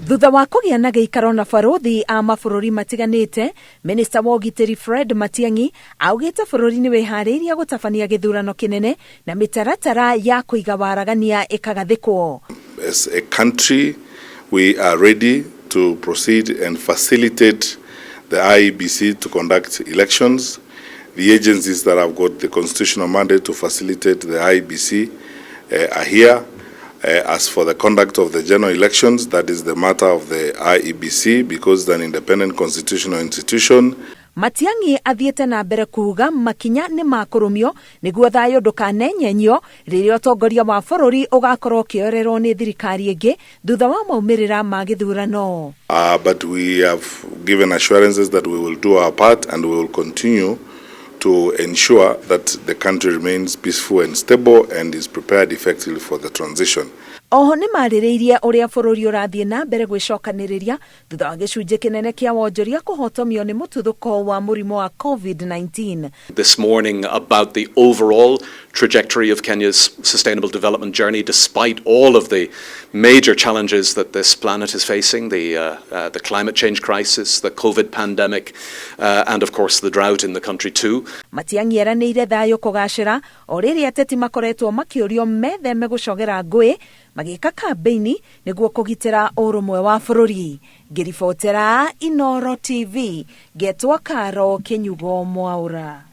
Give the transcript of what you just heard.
Thutha wa kũgĩa na gĩikaro na barũthi a mabũrũri matiganĩte, Minista wa ũgitĩri Fred Matiang'i augĩte bũrũri nĩ wĩharĩirie gũtabania gĩthurano kĩnene na mĩtaratara ya kũiga waragania ĩkagathĩkwo. As a country, we are ready to proceed and facilitate the IEBC to conduct elections. The agencies that have got the constitutional mandate to facilitate the IEBC are here. As for the conduct of the general elections, that is the matter of the IEBC because it's an independent constitutional institution. Matiang'i athiĩte na mbere kuuga makinya nĩ makũrũmio nĩguo thayũ ndũkanenyenyo rĩrĩa ũtongoria wa bũrũri ũgakorwo ũkĩorerwo nĩ thirikari ĩngĩ thutha wa maumĩrĩra ma gĩthurano. But we have given assurances that we will do our part and we will continue to ensure that the country remains peaceful and stable and is prepared effectively for the transition. Oho nĩ marĩrĩirie ũrĩa bũrũri ũrathiĩ na mbere gwĩcokanĩrĩria thutha wa gĩcunjĩ kĩnene kĩa wonjoria kũhotomio nĩ mũtuthũko wa mũrimũ wa COVID-19. This morning about the overall trajectory of Kenya's sustainable development journey, despite all of the major challenges that this planet is facing, the climate change crisis, the COVID pandemic, and of course the drought in the country too. Matiang'i eranĩire thayũ kũgacĩra o rĩrĩa ateti makoretwo makĩũrio metheme gũcogera ngũĩ magĩka kambeini nĩguo kũgitĩra ũrũmwe wa bũrũri. Ngĩribotera Inooro TV, Getwa Karo Kenyugo Mwaura.